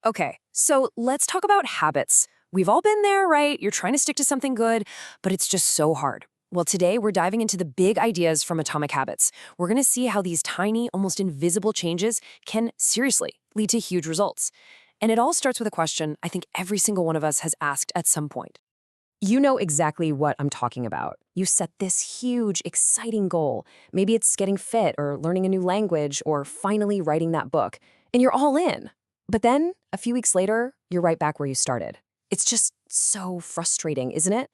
Okay, so let's talk about habits. We've all been there, right? You're trying to stick to something good, but it's just so hard. Well, today we're diving into the big ideas from Atomic Habits. We're going to see how these tiny, almost invisible changes can seriously lead to huge results. And it all starts with a question I think every single one of us has asked at some point. You know exactly what I'm talking about. You set this huge, exciting goal. Maybe it's getting fit or learning a new language or finally writing that book, and you're all in. But then, a few weeks later, you're right back where you started. It's just so frustrating, isn't it?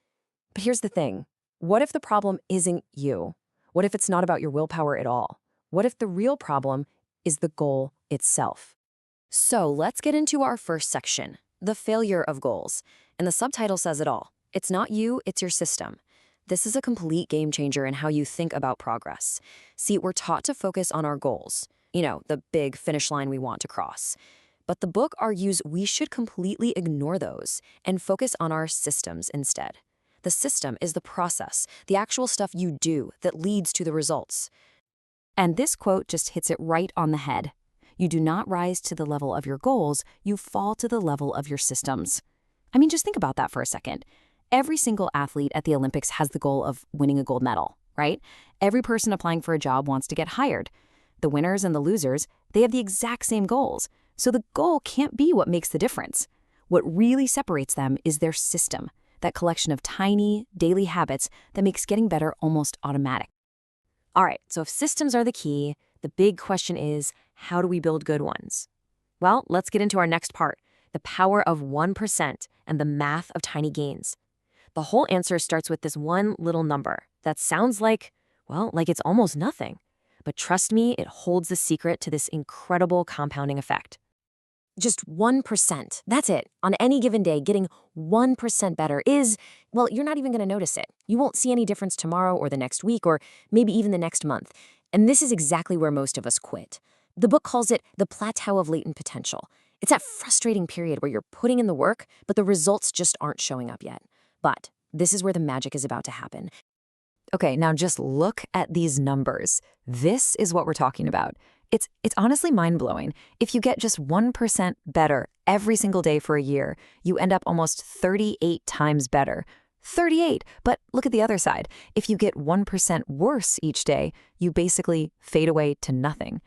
But here's the thing. What if the problem isn't you? What if it's not about your willpower at all? What if the real problem is the goal itself? So let's get into our first section, the failure of goals. And the subtitle says it all. It's not you, it's your system. This is a complete game changer in how you think about progress. See, we're taught to focus on our goals, the big finish line we want to cross. But the book argues we should completely ignore those and focus on our systems instead. The system is the process, the actual stuff you do that leads to the results. And this quote just hits it right on the head. You do not rise to the level of your goals, you fall to the level of your systems. I mean, just think about that for a second. Every single athlete at the Olympics has the goal of winning a gold medal, right? Every person applying for a job wants to get hired. The winners and the losers, they have the exact same goals. So the goal can't be what makes the difference. What really separates them is their system, that collection of tiny, daily habits that makes getting better almost automatic. All right, so if systems are the key, the big question is, how do we build good ones? Well, let's get into our next part, the power of 1% and the math of tiny gains. The whole answer starts with this one little number that sounds like it's almost nothing. But trust me, it holds the secret to this incredible compounding effect. Just 1%, that's it. On any given day, getting 1% better you're not even going to notice it. You won't see any difference tomorrow or the next week or maybe even the next month. And this is exactly where most of us quit. The book calls it the plateau of latent potential. It's that frustrating period where you're putting in the work, but the results just aren't showing up yet. But this is where the magic is about to happen. Okay, now just look at these numbers. This is what we're talking about. It's honestly mind-blowing. If you get just 1% better every single day for a year, you end up almost 38 times better. 38, but look at the other side. If you get 1% worse each day, you basically fade away to nothing.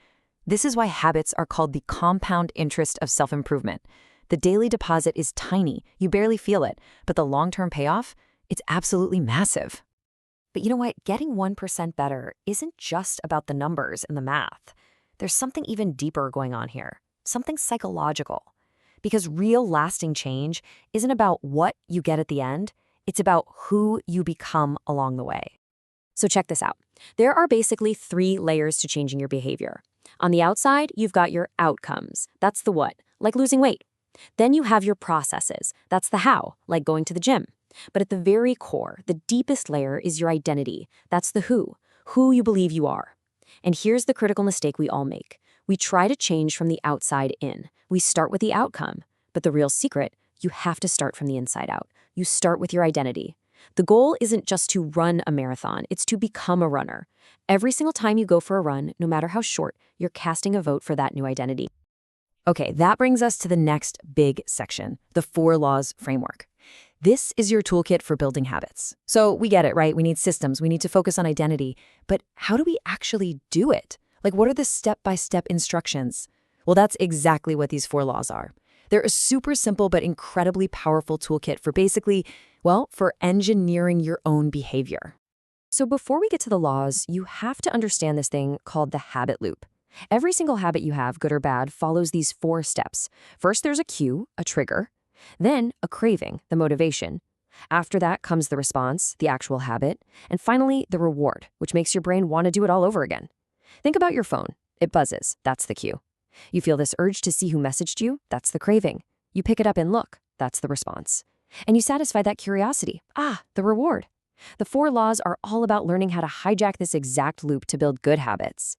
This is why habits are called the compound interest of self-improvement. The daily deposit is tiny, you barely feel it, but the long-term payoff, it's absolutely massive. But you know what? Getting 1% better isn't just about the numbers and the math. There's something even deeper going on here, something psychological. Because real lasting change isn't about what you get at the end, it's about who you become along the way. So check this out. There are basically 3 layers to changing your behavior. On the outside, you've got your outcomes. That's the what, like losing weight. Then you have your processes. That's the how, like going to the gym. But at the very core, the deepest layer is your identity. That's the who you believe you are. And here's the critical mistake we all make. We try to change from the outside in. We start with the outcome. But the real secret, you have to start from the inside out. You start with your identity. The goal isn't just to run a marathon, it's to become a runner. Every single time you go for a run, no matter how short, you're casting a vote for that new identity. Okay, that brings us to the next big section, the 4 laws framework. This is your toolkit for building habits. So we get it, right? We need systems. We need to focus on identity. But how do we actually do it? Like, what are the step-by-step instructions? Well, that's exactly what these 4 laws are. They're a super simple but incredibly powerful toolkit for for engineering your own behavior. So before we get to the laws, you have to understand this thing called the habit loop. Every single habit you have, good or bad, follows these 4 steps. First, there's a cue, a trigger. Then a craving, the motivation. After that comes the response, the actual habit. And finally, the reward, which makes your brain want to do it all over again. Think about your phone. It buzzes. That's the cue. You feel this urge to see who messaged you. That's the craving. You pick it up and look. That's the response. And you satisfy that curiosity. The reward. The 4 laws are all about learning how to hijack this exact loop to build good habits.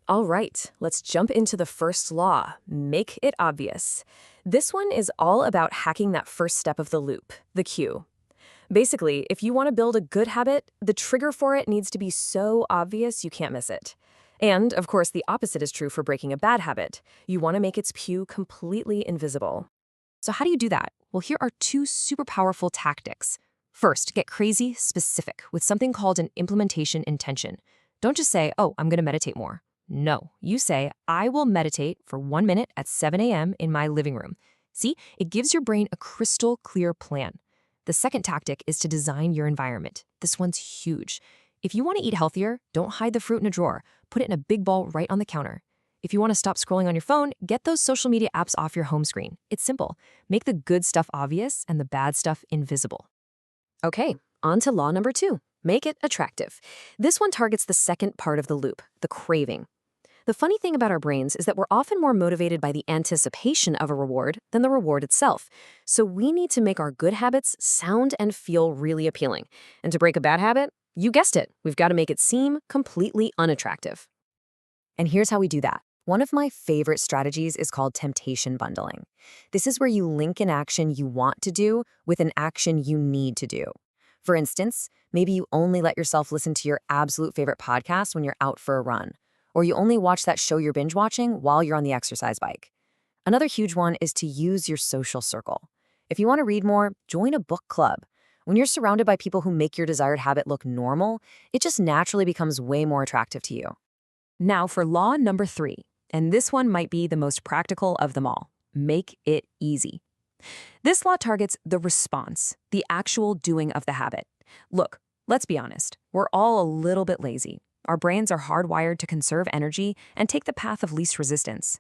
All right, let's jump into the first law, make it obvious. This one is all about hacking that first step of the loop, the cue. Basically, if you want to build a good habit, the trigger for it needs to be so obvious you can't miss it. And, of course, the opposite is true for breaking a bad habit. You want to make its cue completely invisible. So how do you do that? Well, here are two super powerful tactics. First, get crazy specific with something called an implementation intention. Don't just say, oh, I'm going to meditate more. No, you say, I will meditate for 1 minute at 7 a.m. in my living room. See, it gives your brain a crystal clear plan. The second tactic is to design your environment. This one's huge. If you want to eat healthier, don't hide the fruit in a drawer. Put it in a big bowl right on the counter. If you want to stop scrolling on your phone, get those social media apps off your home screen. It's simple. Make the good stuff obvious and the bad stuff invisible. Okay, on to law number 2. Make it attractive. This one targets the second part of the loop, the craving. The funny thing about our brains is that we're often more motivated by the anticipation of a reward than the reward itself. So we need to make our good habits sound and feel really appealing. And to break a bad habit, you guessed it, we've got to make it seem completely unattractive. And here's how we do that. One of my favorite strategies is called temptation bundling. This is where you link an action you want to do with an action you need to do. For instance, maybe you only let yourself listen to your absolute favorite podcast when you're out for a run, or you only watch that show you're binge watching while you're on the exercise bike. Another huge one is to use your social circle. If you want to read more, join a book club. When you're surrounded by people who make your desired habit look normal, it just naturally becomes way more attractive to you. Now for law number 3, and this one might be the most practical of them all. Make it easy. This law targets the response, the actual doing of the habit. Look, let's be honest, we're all a little bit lazy. Our brains are hardwired to conserve energy and take the path of least resistance.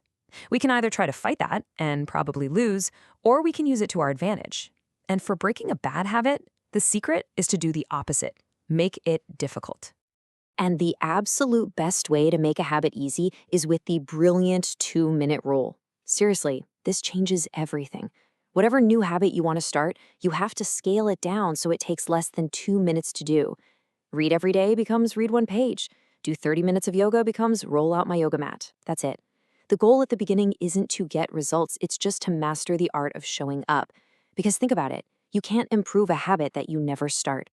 We can either try to fight that and probably lose, or we can use it to our advantage. And for breaking a bad habit, the secret is to do the opposite. Make it difficult. And the absolute best way to make a habit easy is with the brilliant 2-minute rule. Seriously, this changes everything. Whatever new habit you want to start, you have to scale it down so it takes less than 2 minutes to do. Read every day becomes read 1 page. Do 30 minutes of yoga becomes roll out my yoga mat. That's it. The goal at the beginning isn't to get results, it's just to master the art of showing up. Because think about it, you can't improve a habit that you never start.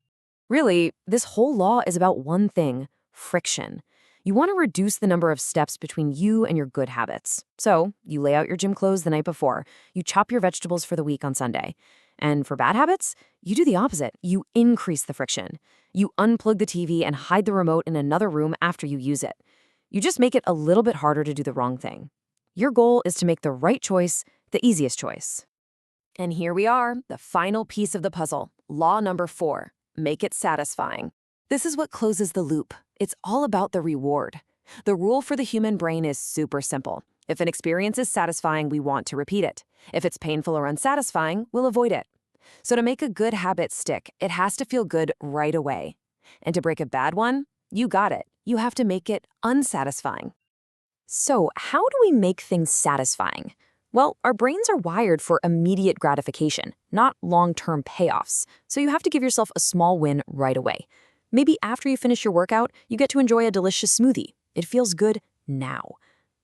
Really, this whole law is about one thing, friction. You want to reduce the number of steps between you and your good habits. So, you lay out your gym clothes the night before, you chop your vegetables for the week on Sunday. And for bad habits, you do the opposite. You increase the friction. You unplug the TV and hide the remote in another room after you use it. You just make it a little bit harder to do the wrong thing. Your goal is to make the right choice the easiest choice. And here we are, the final piece of the puzzle. Law number 4, make it satisfying. This is what closes the loop. It's all about the reward. The rule for the human brain is super simple. If an experience is satisfying, we want to repeat it. If it's painful or unsatisfying, we'll avoid it. So to make a good habit stick, it has to feel good right away. And to break a bad one, you got it. You have to make it unsatisfying. So how do we make things satisfying? Well, our brains are wired for immediate gratification, not long-term payoffs. So you have to give yourself a small win right away. Maybe after you finish your workout, you get to enjoy a delicious smoothie. It feels good now.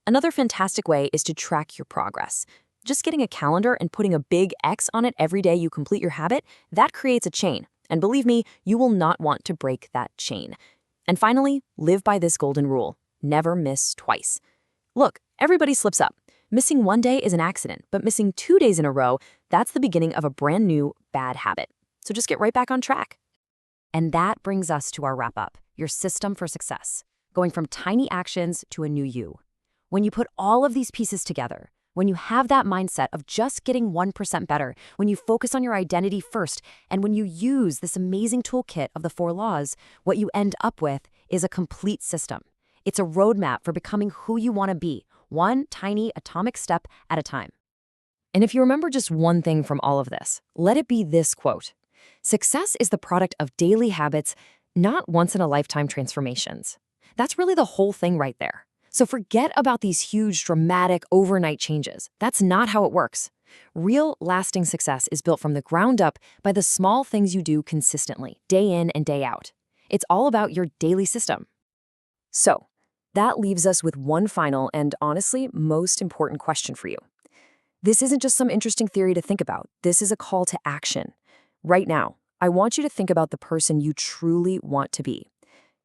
Another fantastic way is to track your progress. Just getting a calendar and putting a big X on it every day you complete your habit, that creates a chain. And believe me, you will not want to break that chain. And finally, live by this golden rule. Never miss twice. Look, everybody slips up. Missing 1 day is an accident, but missing 2 days in a row, that's the beginning of a brand new bad habit. So just get right back on track. And that brings us to our wrap-up, your system for success, going from tiny actions to a new you. When you put all of these pieces together, when you have that mindset of just getting 1% better, when you focus on your identity first, and when you use this amazing toolkit of the 4 laws, what you end up with is a complete system. It's a roadmap for becoming who you want to be, one tiny atomic step at a time. And if you remember just one thing from all of this, let it be this quote: "Success is the product of daily habits, not once-in-a-lifetime transformations." That's really the whole thing right there. So forget about these huge, dramatic, overnight changes. That's not how it works. Real, lasting success is built from the ground up by the small things you do consistently, day in and day out. It's all about your daily system. So, that leaves us with one final and honestly most important question for you. This isn't just some interesting theory to think about. This is a call to action. Right now, I want you to think about the person you truly want to be.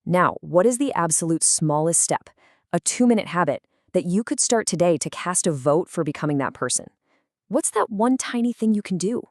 Now, what is the absolute smallest step, a 2-minute habit that you could start today to cast a vote for becoming that person. What's that one tiny thing you can do?